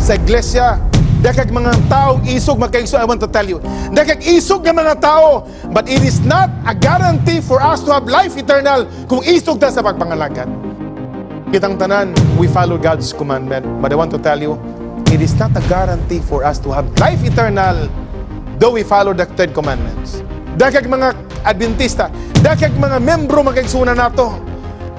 sa iglesia. Dakag mga tao isog magkaigso. I want to tell you, dakag isog ng mga tao, but it is not a guarantee for us to have life eternal kung isog ta sa pagpangalagad. Kitang tanan, we follow God's commandment, but I want to tell you, it is not a guarantee for us to have life eternal though we follow the 10 commandments. Dakag mga Adventista, dakag mga membro magkaigsunan nato,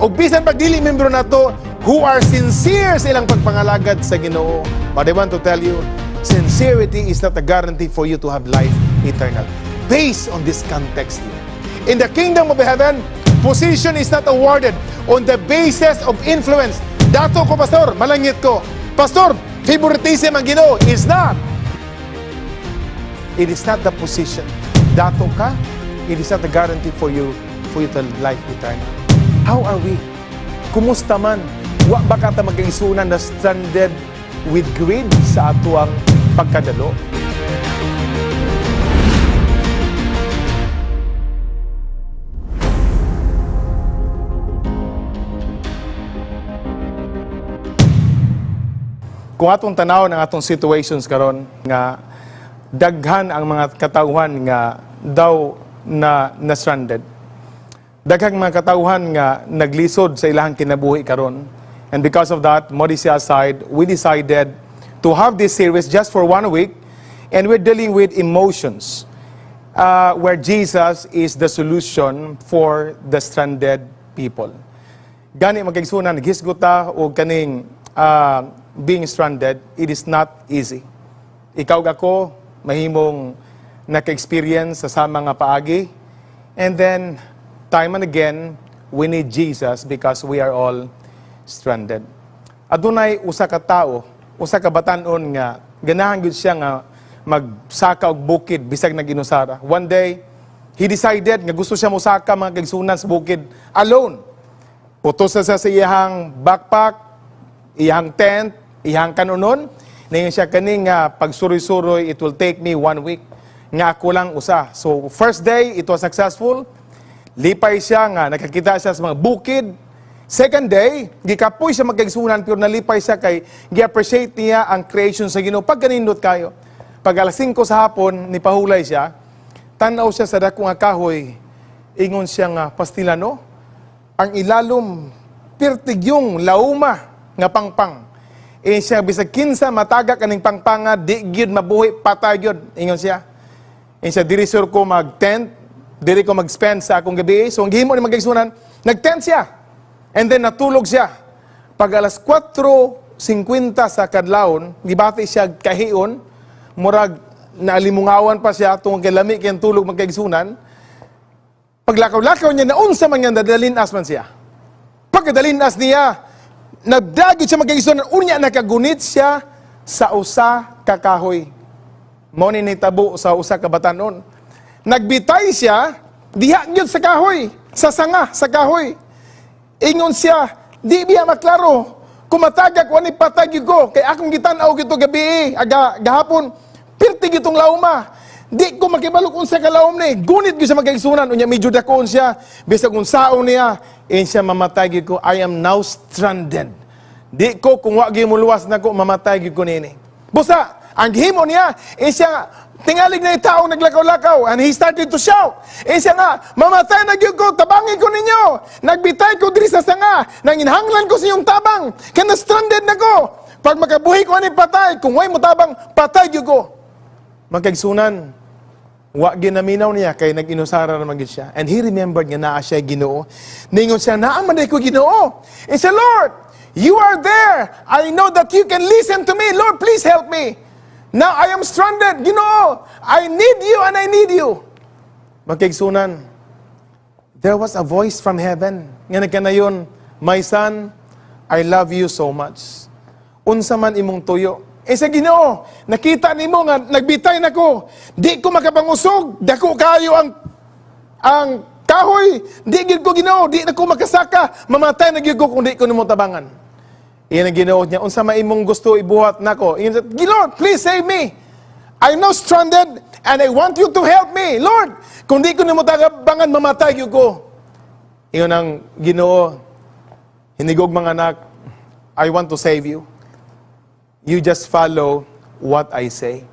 o bisan pag dili membro nato, who are sincere sa ilang pagpangalagad sa Ginoo. But I want to tell you, sincerity is not a guarantee for you to have life eternal. Based on this context here. In the kingdom of heaven, position is not awarded on the basis of influence. Dato ko, pastor, malangit ko. Pastor, favoritism ang Ginoo. Is not. It is not the position. Dato ka, it is not a guarantee for you to have life eternal. How are we? Kumusta man? Wa ba ka ta magkaisunan na stranded with greed sa atuang pagkadalo? Kung atong tanaw ng atong situations karon nga daghan ang mga katawhan nga daw na stranded. Daghang mga katawhan nga naglisod sa ilahang kinabuhi karon. And because of that, modesty aside, we decided to have this series just for 1 week, and we're dealing with emotions, where Jesus is the solution for the stranded people. Gani magkaigsunan, gisguta o kaning being stranded, it is not easy. Ikaw ako, mahimong naka-experience sa mga paagi, and then, time and again, we need Jesus because we are all stranded. Adunay usa ka tao, usa ka batan-on nga ganahan gyud siya nga magsaka og bukid bisag naginusara. One day, he decided nga gusto siya mosaka mga kaigsunan sa bukid alone. Putos na siya sa iyang backpack, iyang tent, iyang kanunon. Ngayon siya kaning nga pagsuroy-suroy, it will take me 1 week. Nga ako lang usa. So first day, it was successful. Lipay siya nga, nakakita siya sa mga bukid. Second day, gikapoy siya magkaigsunan, pero nalipay siya kay gi-appreciate niya ang creation sa Ginoo. Pag ganindot kayo, pag alas 5 sa hapon, nipahulay siya, tanaw siya sa dakong kahoy, ingon siya nga, pastilano, ang ilalom, pirtig yung lauma nga pangpang. Siya, bisag kinsa mataga kaning pangpanga, di gyud mabuhi, patay gyud, ingon siya. Siya, diri sur ko mag-tent, diri ko mag-spend sa akong gabi. So, ang gihimo ni magkaigsunan, nag-tent siya. And then natulog siya. Pag alas 4:50 sa kadlawon, gibati siya kahion, murag naalimungawan pa siya tungod kay lami kay tulog magkaigsunan. Paglakaw-lakaw niya naunsa man nga nadalinas man siya. Pagkadalinas niya, nagdagit siya magkaigsunan, unya nakagunit siya sa usa ka kahoy. Mao ni nitabo sa usa ka batanon. Nagbitay siya diha gyud sa kahoy, sa sanga sa kahoy. Ingon siya, di biya maklaro, kumatagak wani patag ko, kay akong gitan-aw gito gabi, gahapon, pirtig itong lauma. Di ko makibalok unsa ka laom ni, gunit gyud sa magkaigsunan, unya medyo dakon siya, bisag unsaon niya, siya mamatay gyud ko, I am now stranded. Di ko kung wa gyud muluwas nako mamatay gyud ko nini. Busa, ang gihimo niya, siya tingalig na yung tao naglakaw-lakaw, and he started to shout. Siya nga, mamatay na gyud ko, tabangin ko ninyo. Nagbitay ko diri sa sanga, nanginhanglan ko sa iyong tabang, kaya na-stranded na ko. Pag makabuhi ko ani patay, kung way mo tabang, patay gyud ko. Magkaigsunan, wa ginaminaw niya, kay nag-inusara naman gyud siya. And he remembered nga naa siya Ginoo. Ningon siya, naaman na ko Ginoo. Siya, Lord, you are there. I know that you can listen to me. Lord, please help me. Now I am stranded. Ginoo, I need you and I need you. Magkaigsunan, there was a voice from heaven. Nga nagkanayon, my son, I love you so much. Unsa man imong tuyo. Sa Ginoo, nakita nimo nga nagbitay nako. Di ko makapangusog, dako kayo ang kahoy. Di gid ko Ginoo, di na ko makasaka. Mamatay na gid ko kung di ko nimo tabangan. Iyan ang ginawa niya. Unsa man imong gusto ibuhat nako. Lord, please save me. I'm now stranded and I want you to help me. Lord, kung di ko nimo tabangan, mamatay gyud ko. Iyon ang Ginoo. Hinigog mga anak, I want to save you. You just follow what I say.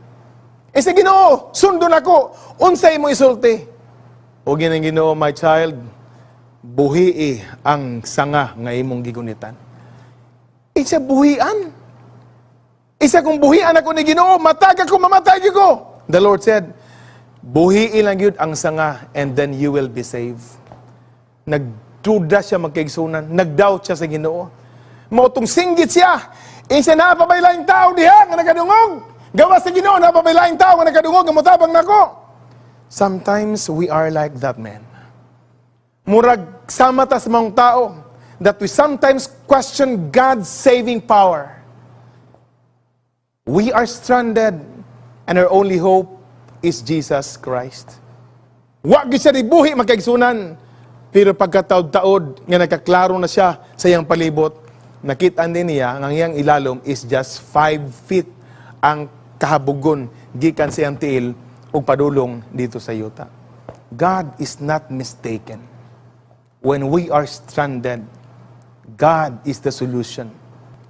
E sa Ginoo, sundon ako. Unsay mo isulti? O ginang Ginoo, my child, buhii ang sanga nga imong gigunitan. Isa buhian. Isa kung buhian ako ni Ginoo, matag ako, mamatay ko. The Lord said, buhii lang yun ang sanga and then you will be saved. Nagduda siya magkaigsunan. Nagdoubt siya sa Ginoo. Motong singgit siya. Isa napabaylaing tao diha nga nakadungog. Gawas sa Ginoo napabaylaing tao nga nakadungog nga motabang nako. Sometimes we are like that man. Murag sama ta sa mga tao that we sometimes question God's saving power. We are stranded and our only hope is Jesus Christ. Wa gyud siya dibuhi magkaigsunan. Pero pagkataod-taod nga nakaklaro na siya sa iyang palibot, nakita din niya ang iyang ilalom is just 5 feet ang kahabugon gikan sa iyang tiil ug padulong dito sa yuta. God is not mistaken. When we are stranded, God is the solution.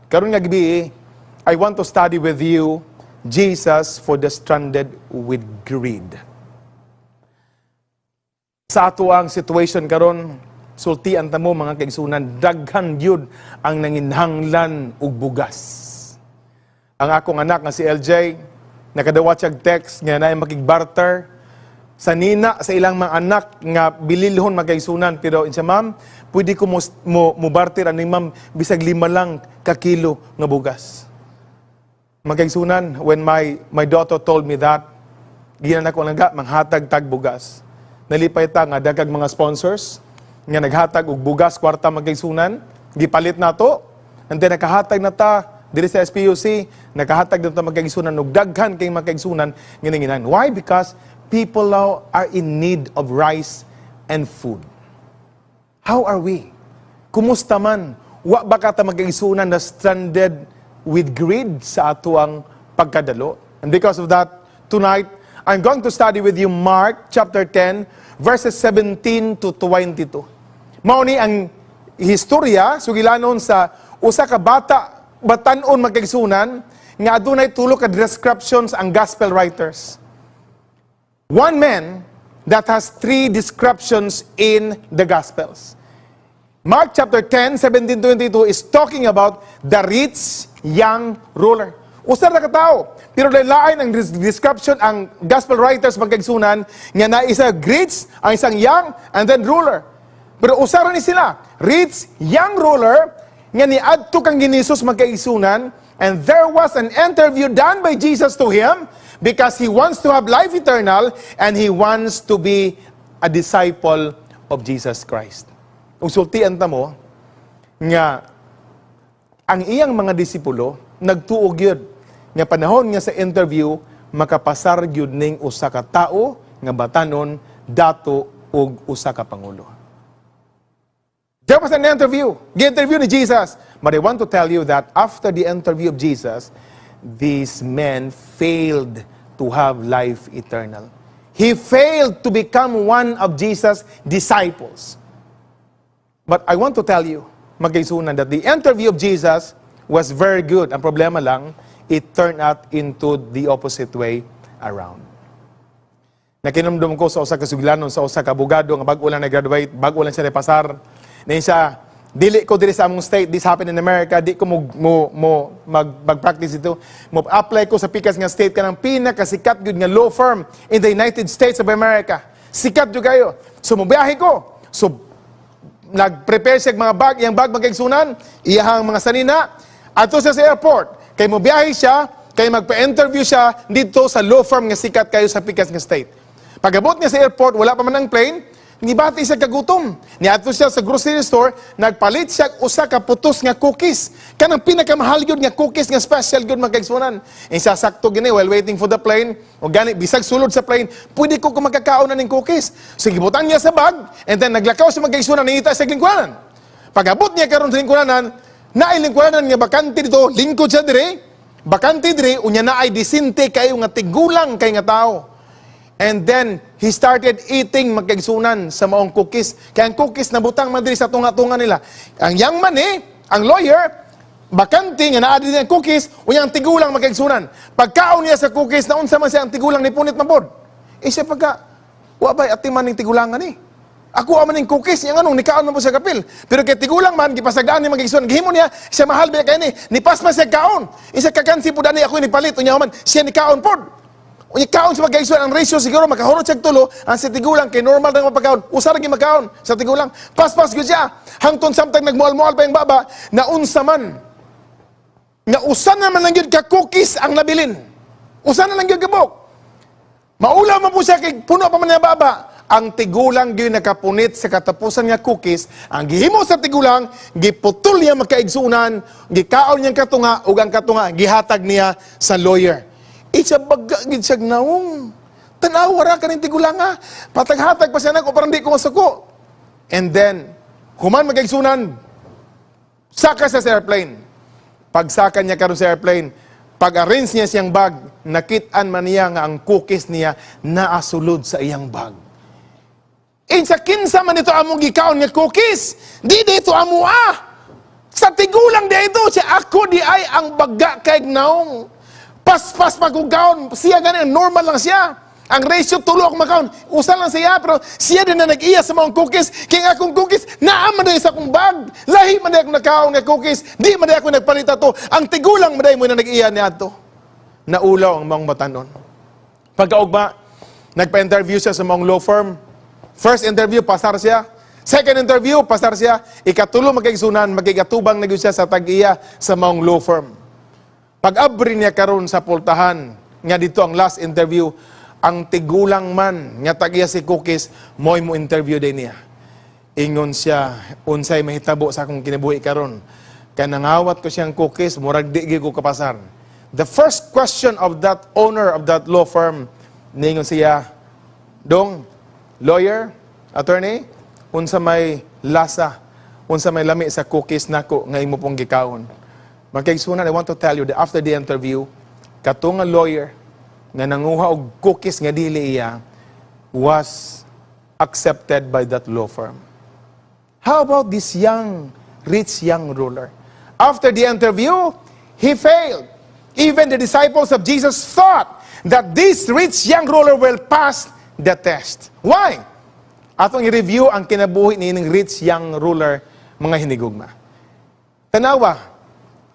Karon nga gabi, I want to study with you Jesus for the stranded with greed. Sa ato ang situation karon, sultian ta mo mga kaigsunan, daghan yun ang nanginhanglan og bugas. Ang akong anak nga si LJ, nakadawat siyag text nga naay makigbarter sa nina sa ilang mga anak nga bililhon magkaigsunan, pero insya ma'am, pwede ko mo barter ani ma'am bisag 5 lang ka kilo nga bugas. Magkaigsunan, when my daughter told me that, ginan ako lang manghatag tag bugas. Nalipay ta nga dagag mga sponsors nga naghatag og bugas kwarta magkaigsunan, gipalit nato, and then nakahatag na ta diri sa SPUC, nakahatag na ta magkaigsunan og daghan kay magkaigsunan ngininginan. Why? Because people now are in need of rice and food. How are we? Kumusta man? Wa ba ka ta magkaigsunan na stranded with greed sa ato ang pagkadalo? And because of that, tonight, I'm going to study with you Mark chapter 10, verses 17 to 22. Mao ni ang historya sugilanon sa usa ka batan-on magkaigsunan nga adunay tulo ka descriptions ang gospel writers. One man that has 3 descriptions in the gospels. Mark chapter 10, 17 to 22 is talking about the rich young ruler. Usa ra ka tao, pero lain ang description ang gospel writers magkaigsunan nga na isa rich, ang isang young, and then ruler. Pero usara ni sila, rich, young ruler, nga niadto kang ginisus magkaigsunan, and there was an interview done by Jesus to him because he wants to have life eternal and he wants to be a disciple of Jesus Christ. Kung sultian ta mo, nga ang iyang mga disipulo, nagtuog yun, nga panahon nga sa interview, makapasar yun ning usa ka tao, nga batanon, dato, ug usa ka pangulo. There was an interview. Gi-interview ni Jesus. But I want to tell you that after the interview of Jesus, these men failed to have life eternal. He failed to become one of Jesus' disciples. But I want to tell you, magkaigsunan, that the interview of Jesus was very good. Ang problema lang, it turned out into the opposite way around. Nakinumdum ko sa usa ka suglanon, sa usa ka abogado nga bag-o lang na-graduate, bag-o lang siya na-pasar. Na siya, dili ko diri sa among state, this happened in America, di ko mag-practice ito. Mo-apply ko sa pikas nga state ka ng pinakasikat yun nga law firm in the United States of America. Sikat yun kayo. So, mubiyahe ko. So, nag-prepare siya mga bag, iyang bag magkaigsunan, iyahang mga sanina, ato siya sa airport. Kay mubiyahe siya, kay magpa-interview siya dito sa law firm nga sikat kayo sa pikas nga state. Pag-abot niya sa airport, wala pa man ang plane, nibati siya kagutom. Niadto siya sa grocery store, nagpalit siya usa ka putos nga cookies. Kanang pinakamahal gyud nga cookies nga special gyud magkaigsunan. Isa sakto gini while waiting for the plane, o gani bisag sulod sa plane, pwede ko magkakaon na ning cookies. So gibutan niya sa bag, and then naglakaw sa magkaigsunan nangita sa lingkuanan. Pag-abot niya karon sa lingkuanan, naay lingkuanan nga bakante dito, lingkod siya dire. Bakante dire unya naay disinte kayo nga tigulang kay nga tao. And then, he started eating magkaigsunan sa maong cookies. Kaya ang cookies, nabutang man diri sa tunga-tunga nila. Ang young man ang lawyer, bakante nga naa din ang cookies, unyang tigulang magkaigsunan. Pagkaon niya sa cookies, naon sa man siya ang tigulang ni punit mapod. Siya pagka, wabay at timan ng tigulangan ni. Ako aman ng cookies, yung anong, nikaon man po sa kapil. Pero kay tigulang man, gipasagaan niya magkaigsunan. Gihimo niya, siya mahal ba kayo ni, nipas man siya kaon. Isa kakansi po dani ako ni palit, unya man, siya ni kaon pod. Unya kaon siya magkaigsunan, ang ratio siguro, makahunod siya tulo, ang si tigulang, kay normal na mapagkaon, usar lagi magkaon sa tigulang. Pas-pas yun siya, hangtong samtang nagmual-mual pa yung baba, na unsa man, nga usan naman lang yun ka cookies ang nabilin. Usan na lang yun kabok. Maulaw man po siya kay puno pa man niya baba. Ang tigulang yun nakapunit sa katapusan nga cookies. Ang gihimo sa tigulang, giputol niya magkaigsunan, gikaon niyang katunga, ug ang katunga, gihatag niya sa lawyer. Isa baga, gidsag naong. Tanawara ka ng tigulang nga. Pataghatag pa siya na ko, parang di ko masuko. And then, human magkaigsunan, saka sa airplane. Pagsaka niya karon sa airplane, pag-arrange niya siyang bag, nakitaan man niya nga ang cookies niya naasulod sa iyang bag. Sa kinsa man ito among gikaon nga cookies, di dito amo sa tigulang di ito, siya ako di ay ang baga kay naong. Pas-pas magkugaon, siya ganun, normal lang siya. Ang ratio tulo ako makaon, usa lang siya, pero siya din na nag-iya sa mga cookies, kaya nga akong cookies, naaman na sa akong bag. Lahi man na akong nakaon nga cookies, di man na ako nagpalita to. Ang tigulang man mo na nag-iya niya to. Naulaw ang mga batanon. Pagkaugma, nagpa-interview siya sa mga law firm. First interview, pasar siya. Second interview, pasar siya. Ikatulo magkaigsunan, magkikatubang na siya sa tag-iya sa mga law firm. Pag-abri niya karon sa pultahan, nga dito ang last interview, ang tigulang man, nga tag-iya si cookies, mo'y mo interview din niya. Ingon siya, unsay mahitabo sa akong kinabuhi karon. Kaya nangawat ko siyang cookies, murag di ko kapasar. The first question of that owner of that law firm, ningon siya, Dong, lawyer, attorney, unsa may lasa, unsa may lami sa cookies nako nga imo pong gikaon. Magkaigsunan, I want to tell you that after the interview, katong nga lawyer nga nanguha og cookies nga dili iya was accepted by that law firm. How about this rich young ruler? After the interview, he failed. Even the disciples of Jesus thought that this rich young ruler will pass the test. Why? Atong i-review ang kinabuhi ni rich young ruler, mga hinigugma. Tanawa,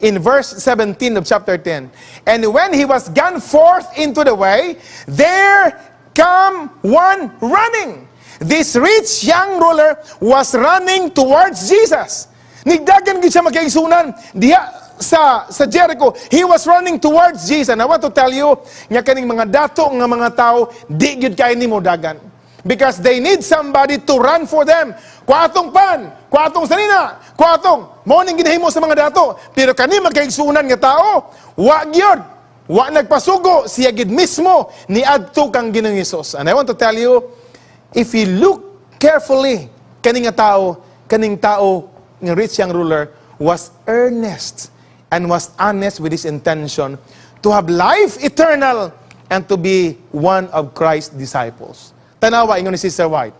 in verse 17 of chapter 10, and when he was gone forth into the way, there come one running. This rich young ruler was running towards Jesus. Nigdagan gid siya magkaigsunan diha sa Jericho. He was running towards Jesus. And I want to tell you, nga kaning mga dato nga mga tao, di gyud kay nimo dagan. Because they need somebody to run for them. Kuatong pan, kuatong sanina, kuatong mo ning ginahimo sa mga dato. Pero kani magkaigsunan nga tao, wa gyud. Wa nagpasugo siya gid mismo ni adto kang Ginoong Hesus. And I want to tell you, if you look carefully, kaning tao, ng rich young ruler was earnest and was honest with his intention to have life eternal and to be one of Christ's disciples. Tanawa, ingon ni Sister White.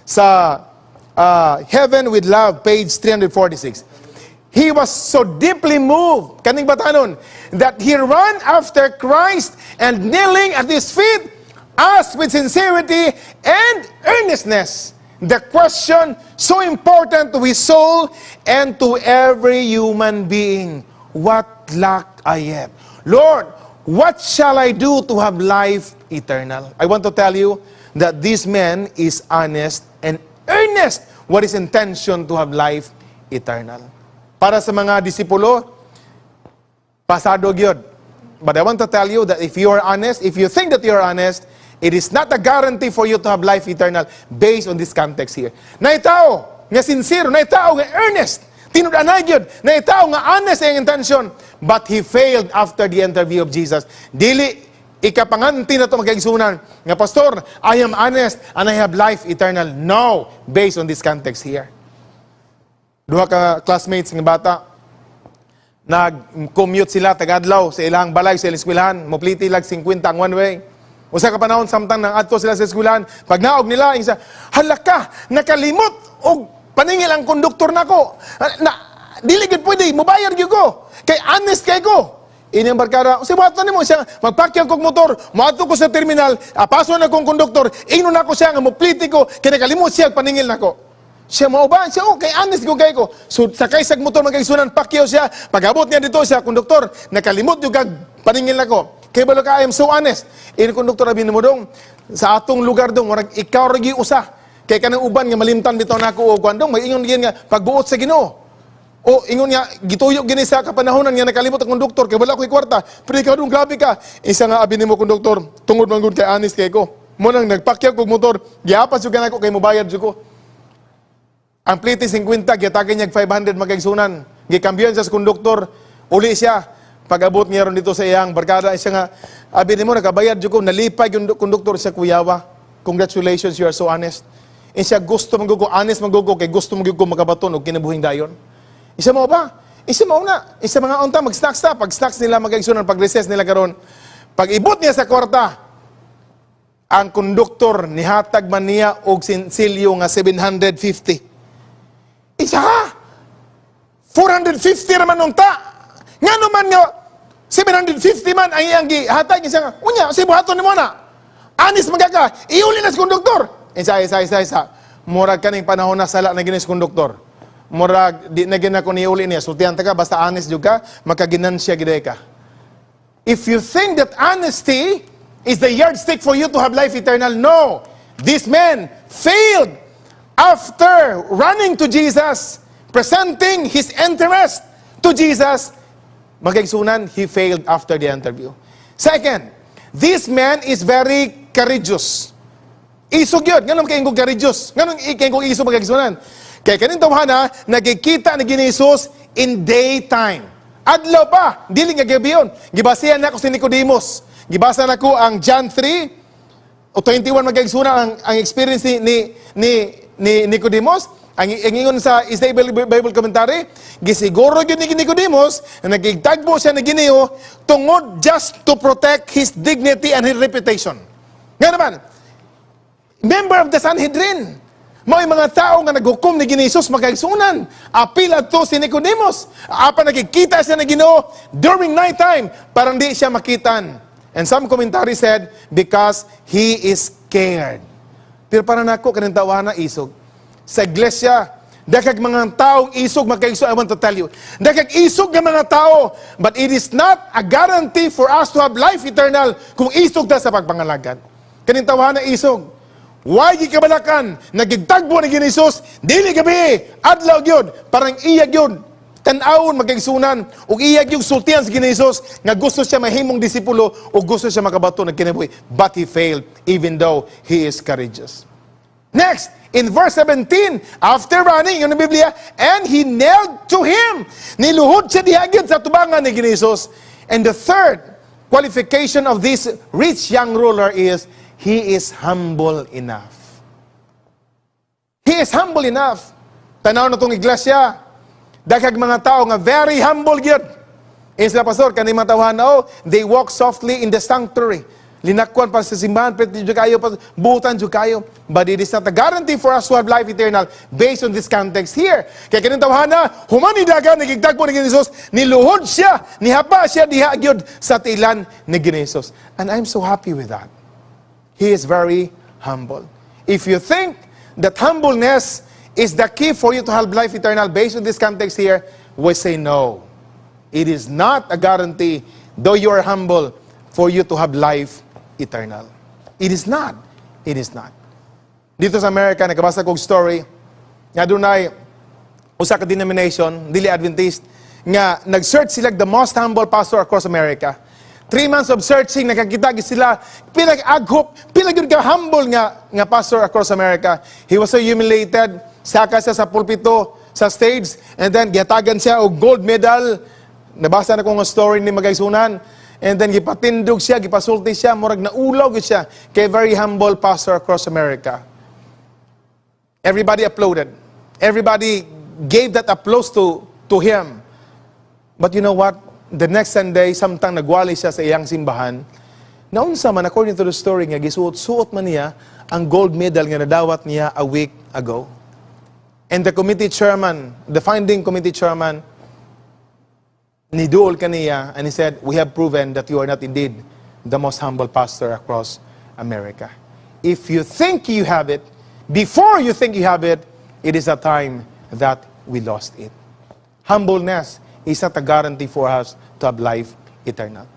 Sa Heaven with Love, page 346. He was so deeply moved, kaning batanon, that he ran after Christ and kneeling at his feet, asked with sincerity and earnestness the question so important to his soul and to every human being. What lack I have? Lord, what shall I do to have life eternal? I want to tell you that this man is honest and earnest what his intention to have life eternal. Para sa mga disipulo, pasado gyud. But I want to tell you that if you are honest, if you think that you are honest, it is not a guarantee for you to have life eternal based on this context here. Naitao nga sincere, naitao nga earnest, tinud-anay gyud, naitao nga honest ang intention, but he failed after the interview of Jesus. Dili ikapanganti na ito magkaigsunan nga, Pastor, I am honest and I have life eternal. No, based on this context here. Duha ka classmates ng bata, nag-commute sila tagadlaw sa ilang balay sa eskwelahan, mopliti lag 50 ang one way. Usa ka panahon samtang nang adto sila sa eskwelahan, pag naog nila isa, halaka, nakalimot og paningil ang konduktor nako. Na dili gid pwede mobayar gyud ko. Kay honest kay ko. Inyong barkada, si buhaton nimo siya, magpakyaw kong motor, maato ko sa terminal, apaso na kong konduktor, ingnon ako siya, nga mupliti ko, kinakalimot siya, paningil na ko. Siya mo ba? Siya, okay, honest ko kay ko. So, sakay sa motor, magkaisunan, pakyaw siya, pag-abot niya dito siya, konduktor, nakalimot yung paningil na ko. Kaya balo ka, I am so honest. Ini konduktor, abin mo dong, sa atong lugar dong, warag ikaw ragi usa. Kaya kanang uban nga malimtan bitaw na ako o kwandong, may ingon nga, pagbuot sa Ginoo. O, ingon nga, gituyok gini sa kapanahonan nga nakalimot ang konduktor, kaya wala ko'y kwarta. Pero ikaw dong, grabe ka. Isa nga abin mo konduktor, tungod man gud kay honest kay ko. Mo nang nagpakyaw kog motor, giapas yung ganako kay mobayad jud ko. Ang pliti 50, giyatagan niya 500 magkaigsunan. Gikambyan siya sa konduktor, uli siya. Pag-abot niya ron dito sa iyang barkada, siya nga, abin mo, nakabayad jud ko, nalipay yung konduktor siya, kuyawa. Congratulations, you are so honest. Siya gusto magugo, honest magugo, kay gusto magugo makabaton o kinabuhing dayon. Isa mo ba? Isa mo na. Isa mga unta, mag-snacks na. Pag-snacks nila, mag-aigsunan, pag-recess nila karon. Pag-ibot niya sa kwarta, ang konduktor, nihatag man niya og silyo nga 750. Isa! 450 naman nung ta! Nga naman nga, 750 man ang iyang gihatag. Isa nga, unya, si buhaton ni mo na. Anis magkaka, iuli na sa konduktor. Isa. Murag kaning panahon na sala na ginis konduktor. Murag, di na gina ko niuli niya. Sultihan ka, basta honest juga, makaginansya gide ka. If you think that honesty is the yardstick for you to have life eternal, no. This man failed after running to Jesus, presenting his interest to Jesus. Magkaigsunan, he failed after the interview. Second, this man is very courageous. Isog yun. Ganun kayo kong courageous. Ganun kayo kong isog magkaigsunan. Kaya kanin tawhana, nagkikita ni Jesus in daytime. Adlaw pa, dili nga gabi yun. Gibasihan na ako si Nicodemus. Gibasa na ko ang John 3, o 21 magkaigsunan ang experience ni Nicodemus. Ang ingon sa Isaiah Bible Commentary, gisiguro yun ni Nicodemus, na nagigtagbo siya na Ginoo tungod just to protect his dignity and his reputation. Nga naman, member of the Sanhedrin, may mga tao nga naghukom ni Ginisus magkaigsunan. Apil ato si Nicodemus. Apa nakikita siya na Ginoo during night time, parang di siya makitan. And some commentary said, because he is scared. Pero para nako kaning tawana isog. Sa iglesia, dakag mga taong isog magkaigso, I want to tell you. Dakag isog nga mga tao, but it is not a guarantee for us to have life eternal kung isog ta sa pagpangalagad. Kaning tawana isog. Why gikabalakan? Nagigtagbo ni Ginisus, dili gabi, adlaw gyud, parang iya gyud, tan-awon magkaigsunan, ug iya gyud sultihan sa Ginisus, nga gusto siya mahimong disipulo, ug gusto siya makabato ng kinabuhi. But he failed, even though he is courageous. Next, in verse 17, after running, yun ang Biblia, and he nailed to him. Niluhod siya dihagid sa tubangan ni Ginisus. And the third qualification of this rich young ruler is, he is humble enough. He is humble enough. Tanaw na itong iglesia. Daghang mga tao nga very humble gyud. Sila pastor, kanang mga tawhan na, they walk softly in the sanctuary. Linakwan pa sa simbahan, pwede dyan kayo, buutan dyan kayo. But it is not a guarantee for us to have life eternal based on this context here. Kaya kanang tawhan na, humanidagan, nagigtagpo ni Ginisus, niluhod siya, nihapa siya, dihagyod sa tilan ni Ginisus. And I'm so happy with that. He is very humble. If you think that humbleness is the key for you to have life eternal based on this context here, we say no. It is not a guarantee, though you are humble, for you to have life eternal. It is not. It is not. Dito sa America, nakabasa kong story, nga doon ay usa ka denomination, dili Adventist, nga nag-search sila the most humble pastor across America. 3 months of searching, nakakita sila, pinag-aghop, pinag-yun ka-humble nga pastor across America. He was so humiliated, saka siya sa pulpito, sa stage, and then gihatagan siya og gold medal. Nabasa na kong story ni Magaisunan, and then gipatindog siya, gipasulti siya, murag naulaw siya, kay very humble pastor across America. Everybody applauded. Everybody gave that applause to him. But you know what? The next Sunday, samtang nagwali siya sa iyang simbahan, naunsa man, according to the story nga, gisuot man niya ang gold medal nga nadawat niya a week ago. And the committee chairman, the founding committee chairman, niduol kaniya, and he said, we have proven that you are not indeed the most humble pastor across America. If you think you have it, before you think you have it, it is a time that we lost it. Humbleness is not a guarantee for us to have life eternal.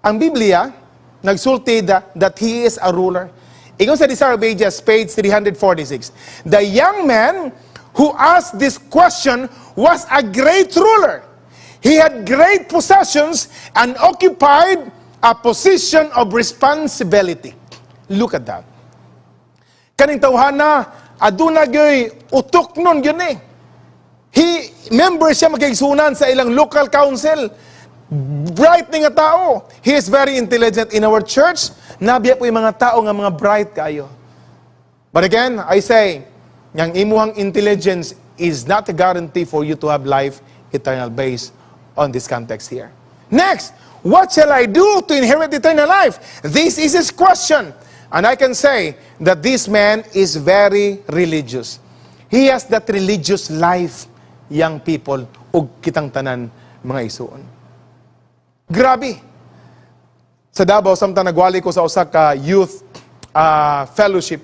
Ang Biblia, nagsulti that he is a ruler. Ingon sa Desire of Ages, page 346, the young man who asked this question was a great ruler. He had great possessions and occupied a position of responsibility. Look at that. Kaning tawhana, aduna gyoy utok nun yun eh. Member siya magkaigsunan sa ilang local council. Bright ni nga tao. He is very intelligent in our church. Nabiya po yung mga tao nga mga bright kayo. But again, I say, yang imuhang intelligence is not a guarantee for you to have life eternal based on this context here. Next, what shall I do to inherit eternal life? This is his question. And I can say that this man is very religious. He has that religious life, young people, ug kitang tanan mga isuon. Grabe. Sa Davao, samtang nagwali ko sa usa ka youth fellowship,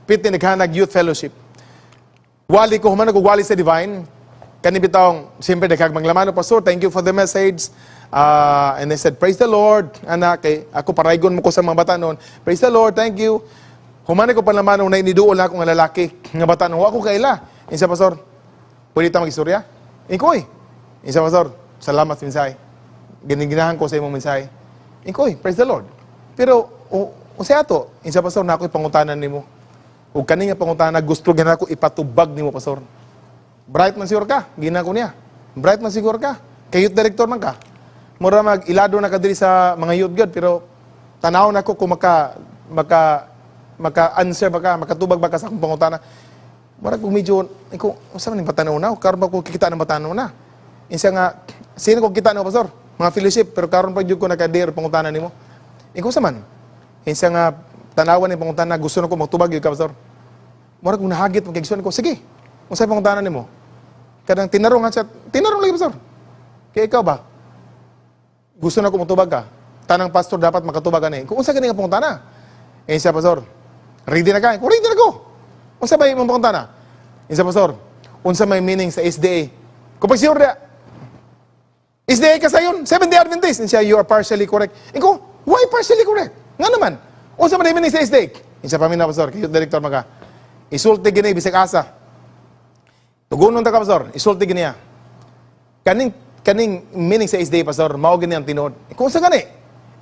piti naghanag youth fellowship. Wali ko, human nagwali sa Divine, kanibitang, siyempre nagkagmang lamano, Pastor, thank you for the message. And I said, praise the Lord, anak, ako paraygon mo ko sa mga bata noon. Praise the Lord, thank you. Humanay ko pa naman nung nainiduol na akong lalaki, nga bata noon, ako kaila. Insa, Pastor, pwede tayo mag-istorya? Ikoy. Insa, Pastor, salamat minsay. Giniginahan ko sa imong minsay. Ikoy, praise the Lord. Pero, usay ato, insa, Pastor, na ako'y pangutanan ni mo. O kaning nga pangutanan, gusto gina ako ipatubag ni mo, Pastor. Bright man siguro ka, gina ko niya. Bright man siguro ka. Kay youth director man ka. Mura mag-ilado na ka diri sa mga youth god, pero tanaw na ko kung maka-answer makatubag baka sa akong pangutana. Mura kung medyo, ikaw, saan man yung patanaw na? Karoon ba kung kikita ng patanaw na? Insa nga, sino kung kita na, Pastor? Mga fellowship, pero karoon pa yun ko nakadir pangutana ni mo. Ikaw sa man? Insa nga, tanawan yung pangutana, gusto na ko magtubag yun ka, Pastor. Mura kung nahagit, magkagisuan ko, sige, kung sa'yo pangutana ni mo. Kadang tinarong nga siya, tinarong lagi, Pastor. Kaya ikaw ba? Gusto na ko magtubag ka. Tanang pastor dapat makatubag ka na eh. Kung unsa gani nga pangutana? Eh siya, Pastor, ready na ka? Kung ready na ko. Unsa ba yung pangutana? Eh siya, Pastor, unsa may meaning sa SDA? Kung pag sure na, SDA ka sa yun, Seventh-day Adventist. And siya, you are partially correct. Eh kung, why partially correct? Nga naman, unsa may meaning sa SDA? Eh siya, pamin na, Pastor, kayo director maka, isulti gini, bisag asa. Tugunon ta ka, Pastor, isulti gini ya. Kaning meaning sa SDA, Pastor, mao gini ang tinuod. Kung sa gani,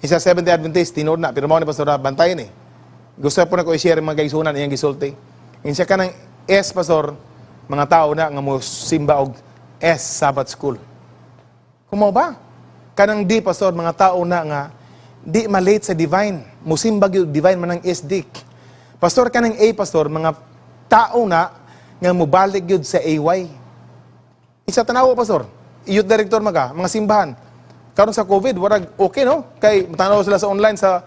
isa Seventh-day Adventist, tinuod na, pero mao ni Pastor, bantayan eh. Gusto po na ko i-share mga gaisunan, iyang gisulti. Insa ka ng S, Pastor, mga tao na nga mo simba og S, Sabbath School. Kumaw ba? Kanang D, Pastor, mga tao na nga, di malate sa divine. Musimbag yung divine manang SD. Pastor, kanang A, Pastor, mga tao na nga mubalik yun sa AY. Isa tanawa, Pastor, youth director maga, mga simbahan. Karon sa COVID, warag okay no? Kay matanaw sila sa online sa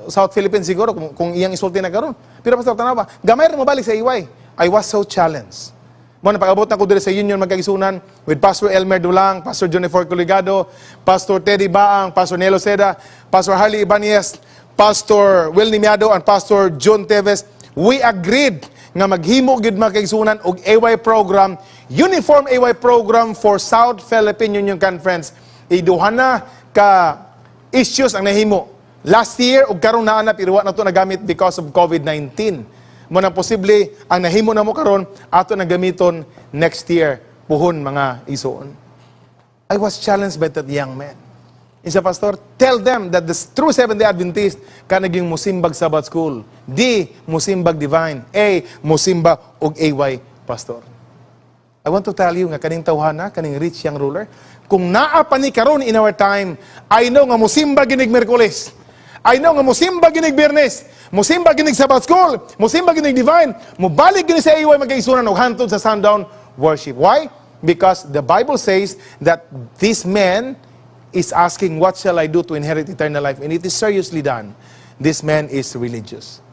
South Philippines siguro kung iyang isulti na karon. Pero Pastor, tanaw ba? Gamay rin mabalik sa AY. I was so challenged. Mo na pag-abot na ko diri sa union magkaigsunan with Pastor Elmer Dulang, Pastor Jonifer Coligado, Pastor Teddy Baang, Pastor Nelo Seda, Pastor Harley Ibanez, Pastor Will Nimiado, and Pastor John Teves. We agreed nga maghimo gid magkaigsunan og AY program, uniform AY program for South Philippine Union Conference. Iduhana ka issues ang nahimo. Last year ug karon naa na pero wa na to nagamit because of COVID-19. Mo na posible ang nahimo na mo karon ato na gamiton next year puhon mga isuon. I was challenged by that young man. Isa, Pastor, tell them that the true Seventh-day Adventist ka naging musimbag Sabbath School. D, musimbag divine. A, musimbag og AY, Pastor. I want to tell you nga kaning tawhana, kaning rich young ruler, kung naa pa ni karon in our time, I know nga musimbag ginig Miyerkules. I know nga musimbag ginig Biyernes. Musimbag ginig Sabbath School. Musimbag ginig divine. Mubalik ginig sa AY magkaisunan og hantod sa sundown worship. Why? Because the Bible says that this man is asking, what shall I do to inherit eternal life? And it is seriously done. This man is religious.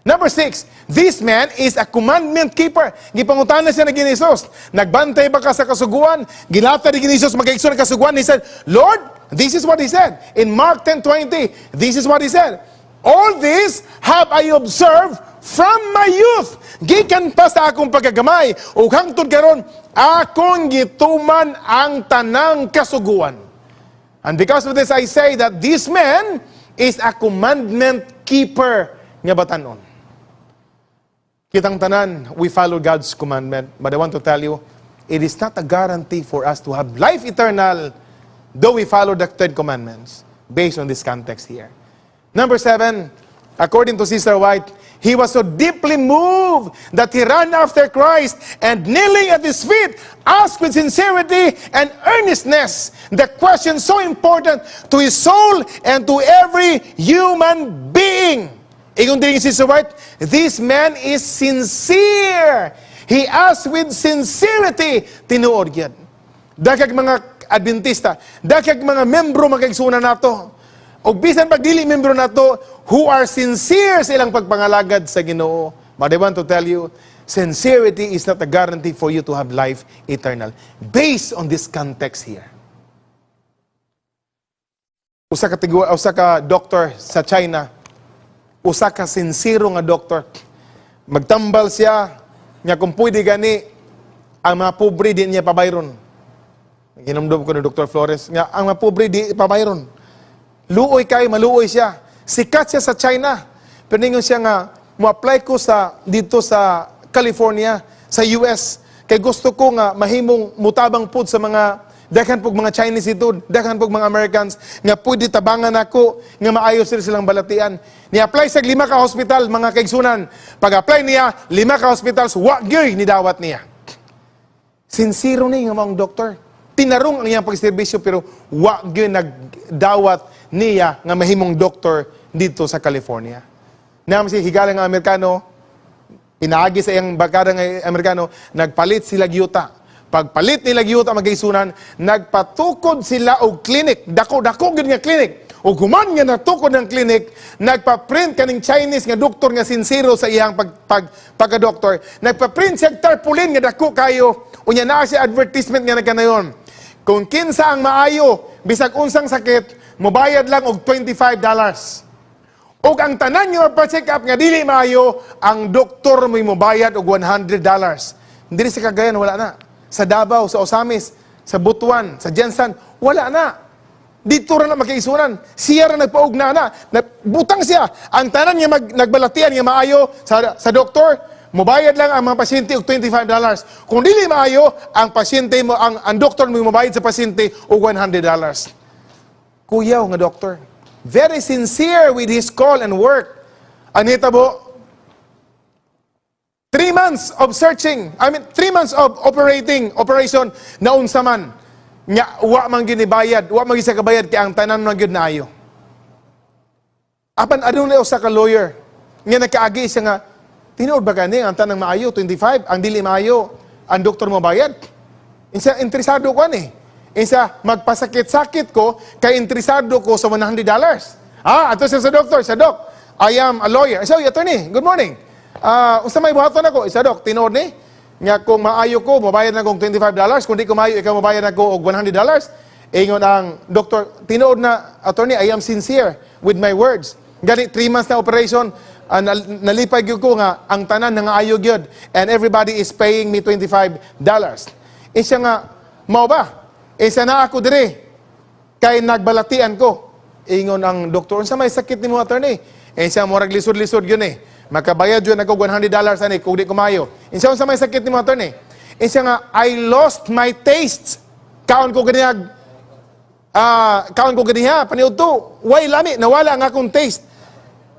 Number 6, this man is a commandment keeper. Gipangutan na siya na ginisos. Nagbantay ba ka sa kasuguan? Gilata ni ginisos, magkaigso na kasuguan. He said, Lord, this is what he said. In Mark 10:20, this is what he said. All this have I observed from my youth. Gikan pa sa akong pagkagamay. O hangtod karon, akong gituman ang tanang kasuguan. And because of this, I say that this man is a commandment keeper nga batanon. Kitang tanan, we follow God's commandment. But I want to tell you, it is not a guarantee for us to have life eternal, though we follow the 10 commandments, based on this context here. Number 7, according to Sister White, he was so deeply moved that he ran after Christ and kneeling at his feet, asked with sincerity and earnestness the question so important to his soul and to every human being. Ingon din si Sister White, this man is sincere. He asked with sincerity, tinuod yan. Dakag mga Adventista, dakag mga membro magkaigsunan nato, o bisan pagdili membro nato, who are sincere sa ilang pagpangalagad sa Ginoo. But I want to tell you, sincerity is not a guarantee for you to have life eternal. Based on this context here. Usa ka doktor sa China, usa ka sincero nga doktor. Magtambal siya, nga kung pwede gani, ang mga pobre di niya pabayron. Ginamdom ko ni Dr. Flores, nga ang mga pobre di pabayron. Luoy kay, maluoy siya. Sikat siya sa China. Pero ningon siya nga, mo-apply ko dito sa California, sa US. Kay gusto ko nga mahimong mutabang pud sa mga daghan pug mga Chinese ito, daghan pug mga Americans, nga pwede tabangan ako, nga maayos sila silang balatian. Ni-apply sa 5 ka hospital, mga kaigsunan. Pag-apply niya, 5 ka hospitals, wagyoy ni dawat niya. Sincero ni nga mga doktor. Tinarong ang iyang pagserbisyo, pero wagyoy nagdawat niya nga mahimong doktor dito sa California. Naman si higalang nga Amerikano, pinaagi sa iyang barkada nga Amerikano, nagpalit sila giyuta. Pagpalit nila giyuta magaisunan, nagpatukod sila og clinic. Dako-dako gid nga clinic. O guman nga natukod ng clinic, nagpa-print kaning Chinese nga doktor nga sincero sa iyang pagka-doktor. Nagpa-print siya tarpaulin nga dako kayo. Unya naa siya advertisement nga nagkanayon. Kung kinsa ang maayo, bisag unsang sakit, mobayad lang og $25. Og ang tanan nga pa-check up nga dili maayo, ang doktor mo'y mobayad og $100. Dili sa Cagayan, wala na. Sa Davao, sa Osamis, sa Butuan, sa Jensan, wala na. Dito ra na magkaisunan. Siya ra nagpaog na. Butang siya. Ang tanan niya nagbalatian nga maayo sa doktor, mobayad lang ang mga pasyente og $25. Kung dili maayo, ang pasyente mo, ang doktor mo mobayad sa pasyente og $100. Kuyaw nga doktor. Very sincere with his call and work. Anita bo, 3 months of searching, 3 months of operation na unsa man. Nga, wa man ginibayad, wa man gisa kabayad kay ang tanan man gyud naayo. Apan adunay usa ka lawyer nga nagkaagi siya nga, tinuod ba kani ang tanang maayo 25, ang dili maayo, ang doktor mo bayad? Insa interesado ko ani. Insa magpasakit-sakit ko kay interesado ko sa $100. Ato siya sa doktor, sa doc. I am a lawyer. So, attorney, good morning. Unsa may buhaton ako? Isa dok, tinuod ni nga kung maayo ko, mabayad na kong $25. Kung di ko maayo, ikaw mabayad na ko og $100. Ingon ang doktor, tinuod na, attorney, I am sincere with my words. Gani 3 months na operation, nalipay gyud ko nga ang tanan nga ayo gyud, and everybody is paying me $25. Isa nga, mao ba? Isa na ako dire kay nagbalatian ko. Ingon ang doktor, unsa may sakit nimo, attorney? Isa mo rag lisod-lisod gyud ni. Makabayad yun ako $100 ani kung di kumayo. Insa unsa may sakit nimo, attorney? Insa nga, I lost my taste. Kaon ko ganiha, paniud to. Way lami, nawala ang akong taste.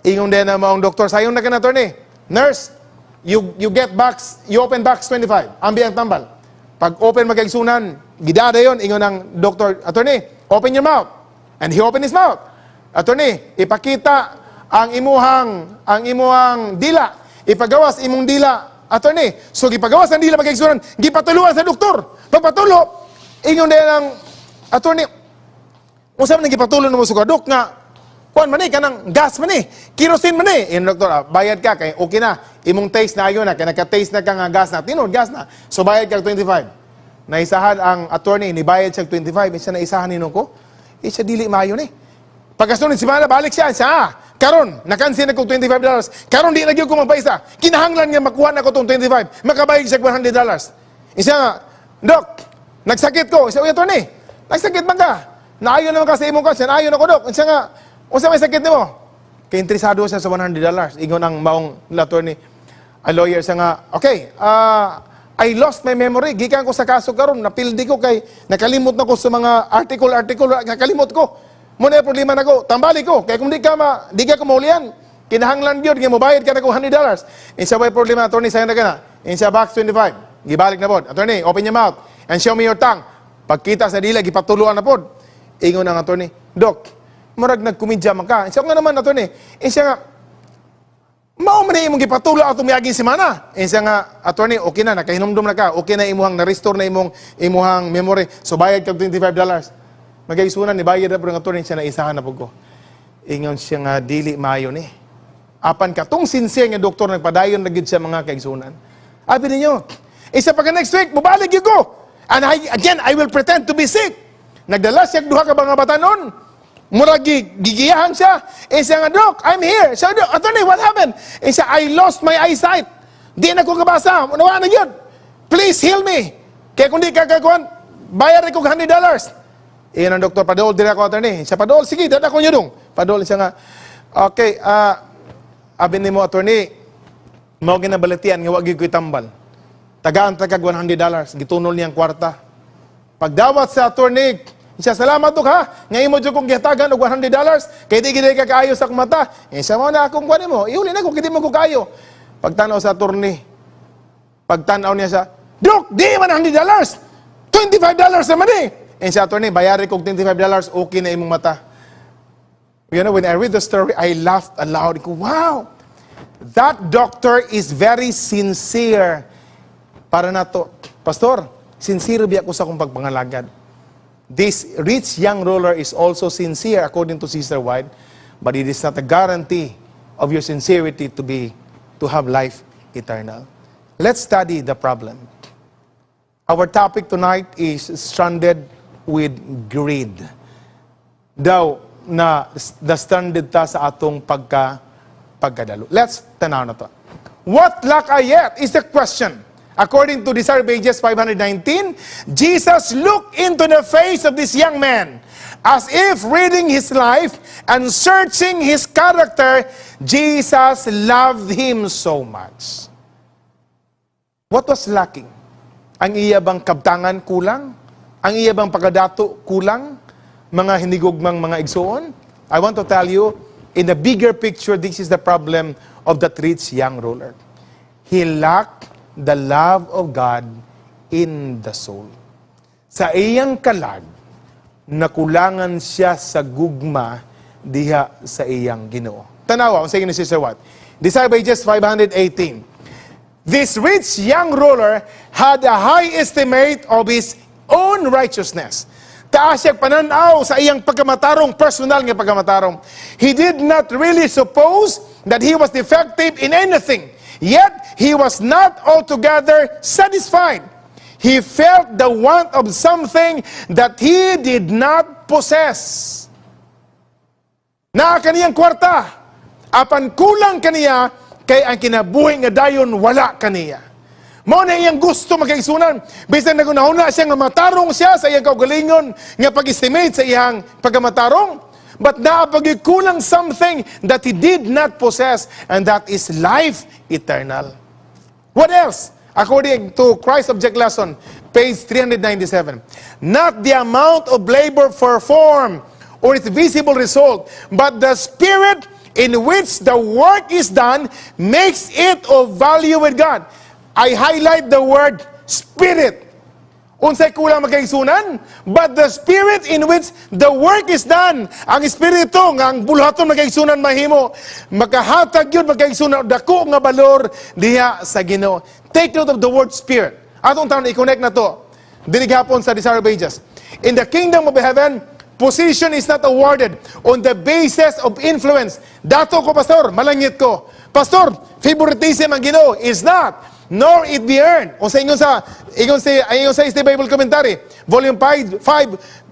Ingon din na maong doktor, sayong na ka na, attorney. Nurse, you open box 25. Ambi ang tambal. Pag open magkaigsunan, gidada yon, ingon ng doktor, attorney, open your mouth. And he opened his mouth. Attorney, ipakita ang imuhang dila. Ipagawas imong dila, attorney. So gipagawas ang dila magkaigsunan, gipatuluan sa doktor. Pagpatulo, ingon din ang attorney, unsa man gipatulo mo sa kadok nga kuan man kanang gas man kerosene man doktor, bayad ka kay okay na. Imong taste na ayon na kay naka-taste na ka nga gas na. Tinud gas na. So bayad ka 25. Naisahan ang attorney ni bayad siya 25, isa na isahan nino ko. Siya dili maayo ni. Pagkasunod si Mana balik siya, karon nakansin ako $25. Karon di na gyud ko magpaisa. Kinahanglan nga makuha na ko tong 25. Makabayad siya $100. Isa nga, Dok, nagsakit ko. Isa, attorney, nagsakit man ka. Naayon naman ka sa imong kasi, naayon ako, Dok. Isa nga, unsa may sakit nimo? Kay interesado siya sa $100. Ingon ang maong attorney, a lawyer siya nga, okay, I lost my memory. Gikan ko sa kaso karon, napildi ko kay nakalimot na ko sa mga article, nakalimot ko. Muna yung problema na ko, tambali ko. Kaya kung di ka maulian, kinahanglan yun, nga mobayad ka na ko $100. Isa ba yung problema, attorney, sa'yo na ka na. Isa box 25. Gibalik na pod. Attorney, open your mouth and show me your tongue. Pagkita sa dila, gipatuluan na pod. Ingon ang attorney, Dok, murag nagkumidya man ka. Isa nga naman, attorney, isa nga, mao man imong gipatulo atong miaging semana. Isa nga, attorney, okay na, nakahinumdum na ka, okay na imuhang na-restore na imuhang memory. So bayad ka $25. Magaisunan ni bayad na po ng attorney siya na isahan na po ko. Ingon siya nga dili maayo ni. Apan ka tong sincere nga doktor nagpadayon na gid siya mga kaigsunan. Abi ninyo, isa pa ka next week mobalik gyud ko. And I will pretend to be sick. Nagdala siya duha ka mga batanon. Murag gigiyahan siya. Isa nga, Doc, I'm here. So, attorney, what happened? Isa, I lost my eyesight. Di na ko kabasa. Nawa na yun. Please heal me. Kaya kung di kakakuan, bayar ko $100. Iyan ang doktor, padol din ako, attorney. Siya, padol, sige, dada ko nyo dong. Padol siya nga, okay, abin ni mo, attorney, mao ginabalatian, nga wag ko'y tambal. Tagaan tagag $100. Gitunol niyang kwarta. Pagdawat sa attorney, siya, salamat Dok ha. Ngayon mo dyan kong gihatagan og $100. Kaya di gina ka kaayo sa mata. Siya mo na akong kuhanin mo. Iuli na kung hindi mo ko kayo. Pagtanaw sa attorney. Pagtanaw niya siya, Dok, di man $100. $25 naman siya, attorney, bayari kong $25. Okay na imong mata. You know, when I read the story, I laughed aloud. Ko, wow! That doctor is very sincere. Para na to. Pastor, sincere biya ko sa akong pagpangalagad. This rich young ruler is also sincere according to Sister White, but it is not a guarantee of your sincerity to have life eternal. Let's study the problem. Our topic tonight is stranded with greed. Daw na stranded ta sa atong pagkadalo. Let's tanaw na to. What lack I yet is the question. According to Desire Pages 519, Jesus looked into the face of this young man. As if reading his life and searching his character, Jesus loved him so much. What was lacking? Ang iya bang kabtangan kulang? Ang iya bang pagkadato kulang? Mga hinigugmang mga igsoon? I want to tell you, in the bigger picture, this is the problem of that rich young ruler. He lacked the love of God in the soul. Sa iyang kalag, nakulangan siya sa gugma diha sa iyang Ginoo. Tanawa, ang sige ni Sister Watt. Desire Pages 518. This rich young ruler had a high estimate of his own righteousness. Taas siya pananaw sa iyang pagkamatarong, personal nga pagkamatarong. He did not really suppose that he was defective in anything. Yet, he was not altogether satisfied. He felt the want of something that he did not possess. Na kaniyang kwarta, apan kulang kaniya, kay ang kinabuhi nga dayon wala kaniya. Mao na iyang gusto magkaigsunan. Bisan nagunahuna siya nga matarong siya sa iyang kaugalingon nga pag-estimate sa iyang pagkamatarong. But naapagikulang something that he did not possess, and that is life eternal. What else? According to Christ Object Lesson, page 397. Not the amount of labor performed or its visible result, but the spirit in which the work is done makes it of value with God. I highlight the word spirit. Unsay kulang magkaigsunan, but the spirit in which the work is done. Ang espiritu nga ang bulhaton magkaigsunan mahimo, makahatag yun magkaigsunan dako nga balor diha sa Ginoo. Take note of the word spirit. Atong taon i-connect na to. Dinig hapon sa Desire Pages. In the kingdom of heaven, Position is not awarded on the basis of influence. Dato ko, Pastor, malangit ko. Pastor, favoritism ang Ginoo is not, nor it be earned. O sa ingon sa is the Bible Commentary, Volume 5,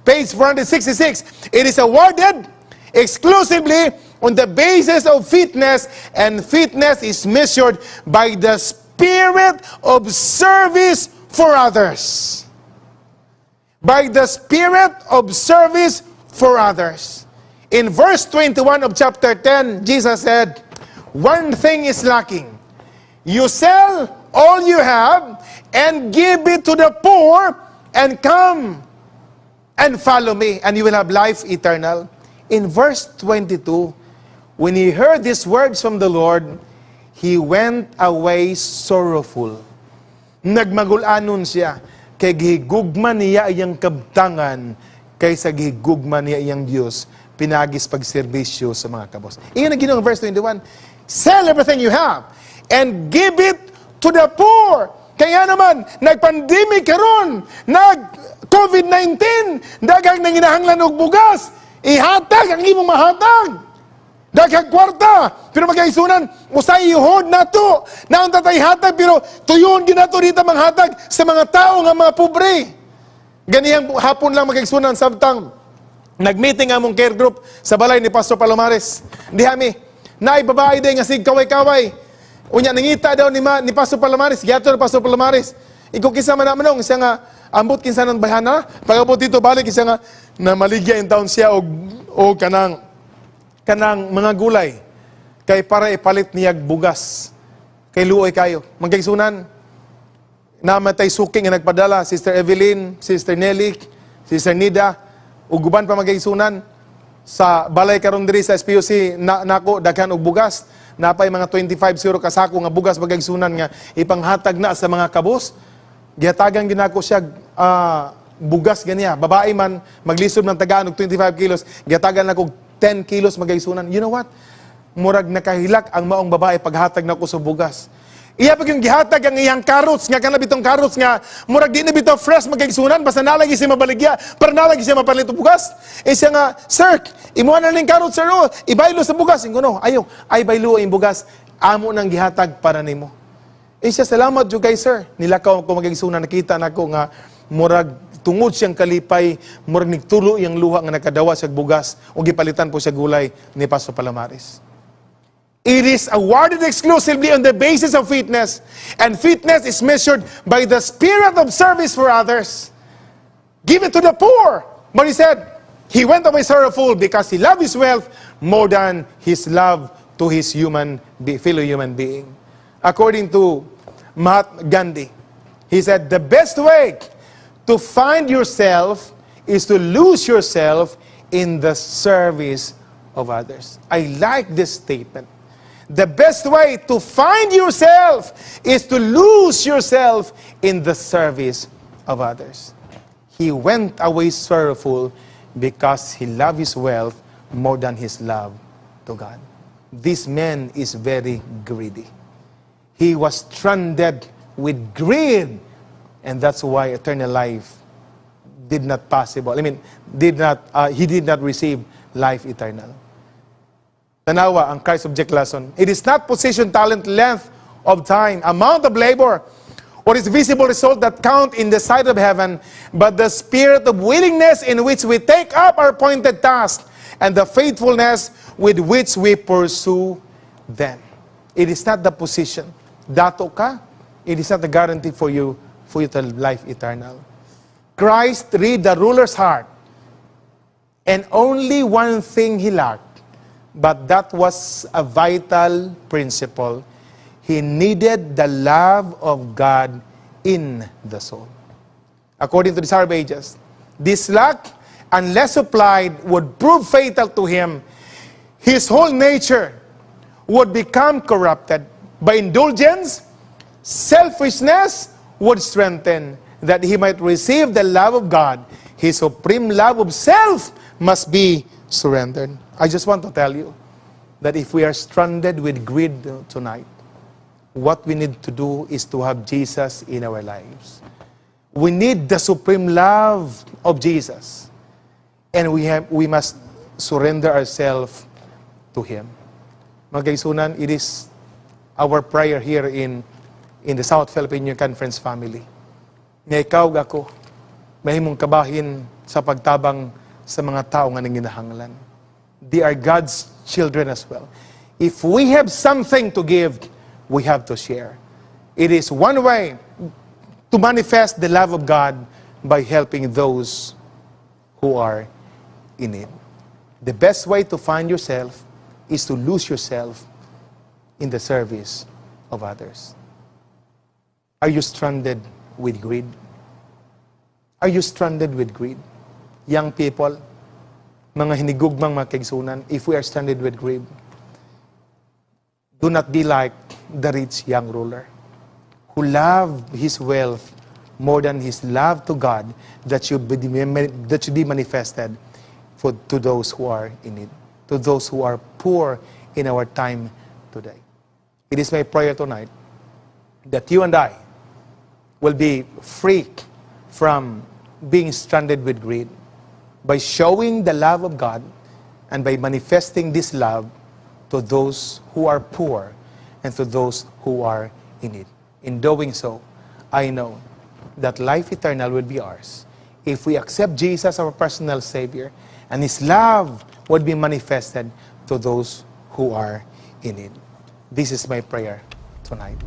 page 466. It is awarded exclusively on the basis of fitness, and fitness is measured by the spirit of service for others. By the spirit of service for others. In verse 21 of chapter 10, Jesus said, one thing is lacking. You sell all you have and give it to the poor and come and follow me, and you will have life eternal. In verse 22, when he heard these words from the Lord, he went away sorrowful. Nagmagulanon siya. Kay gihigugma niya iyang kabtangan kaysa gihigugma niya iyang Diyos, pinagis pagserbisyo sa mga kabos. Iyon ang Ginoo ng verse 21. Sell everything you have and give it to the poor. Kaya naman, nag-pandemic karon, nag-COVID-19, daghang nanginahanglan og bugas, ihatag ang imong mahatag. Daghang kwarta, pero magkaisunan, usay ihod na to. Naon tatay hatag, pero tuyon ginato dito manghatag sa mga tao nga mga pobre. Ganiyang hapon lang magkaisunan, sabtang nagmeeting among care group sa balay ni Pastor Palomares. Dihami, naay babae day nga sig kaway-kaway. Unya nangita daw ni Pastor Palomares, giato ni Pastor Palomares. Ikaw kinsa man namanong, siya nga ambot kinsa nang bahana, pagabot dito balik kinsa nga namaligya in town siya og kanang mga gulay kay para ipalit niyag bugas kay luoy kayo. Magkaigsunan, namatay suking nga nagpadala, Sister Evelyn, Sister Nelly, Sister Nida, ug guban pa magkaigsunan sa balay karon diri sa SPUC nako daghan og bugas. Napay mga 25 kasako nga bugas magkaigsunan nga ipanghatag na sa mga kabos. Gihatagan ginako siya bugas ganiya. Babae man maglisod ng tagaan og 25 kilos, gihatagan na kog 10 kilos magaysunan. You know what? Murag nakahilak ang maong babae paghatag na ko sa bugas. Iya pag yung gihatag ang iyang carrots nga kanang bitong carrots nga murag di na bito fresh magaysunan basta nalagi siya mabaligya para nalagi siya mapalit og bugas. Siya nga, sir, imuha na ning carrots sir, ibaylo sa bugas. Ingono, ayo, ay baylo ang bugas, amo nang gihatag para nimo. Siya, salamat jud kay sir. Nilakaw ko magaysunan, nakita nako nga murag tungod siyang kalipay, murag nigtulo yung luha nga nakadawa sa bugas o gipalitan po sa gulay ni Pastor Palomares. It is awarded exclusively on the basis of fitness, and fitness is measured by the spirit of service for others. Give it to the poor. But he said, he went away sorrowful because he loved his wealth more than his love to his fellow human being. According to Mahatma Gandhi, he said, the best way to find yourself is to lose yourself in the service of others. I like this statement. The best way to find yourself is to lose yourself in the service of others. He went away sorrowful because he loved his wealth more than his love to God. This man is very greedy. He was stranded with greed. And that's why eternal life did not possible. He did not receive life eternal. Tanawa ang Christ object lesson. It is not position, talent, length of time, amount of labor, or its visible result that count in the sight of heaven, but the spirit of willingness in which we take up our appointed task and the faithfulness with which we pursue them. It is not the position. Dato ka, it is not the guarantee for you to life eternal. Christ read the ruler's heart, and only one thing he lacked, but that was a vital principle. He needed the love of God in the soul. According to the Desire of Ages, this lack, unless supplied, would prove fatal to him. His whole nature would become corrupted by indulgence, selfishness, would strengthen, that he might receive the love of God. His supreme love of self must be surrendered. I just want to tell you that if we are stranded with greed tonight, what we need to do is to have Jesus in our lives. We need the supreme love of Jesus. And we must surrender ourselves to Him. Mga kaigsunan, it is our prayer here in the South Philippine Conference family. Nga ikaw, ako, mahimong kabahin sa pagtabang sa mga tao nga nang ginahanglan. They are God's children as well. If we have something to give, we have to share. It is one way to manifest the love of God by helping those who are in need. The best way to find yourself is to lose yourself in the service of others. Are you stranded with greed? Are you stranded with greed? Young people, mga hinigugmang mga kaigsunan, if we are stranded with greed, do not be like the rich young ruler who loved his wealth more than his love to God that should be manifested to those who are in need, to those who are poor in our time today. It is my prayer tonight that you and I will be free from being stranded with greed by showing the love of God and by manifesting this love to those who are poor and to those who are in need. In doing so, I know that life eternal will be ours if we accept Jesus our personal Savior, and His love would be manifested to those who are in need. This is my prayer tonight.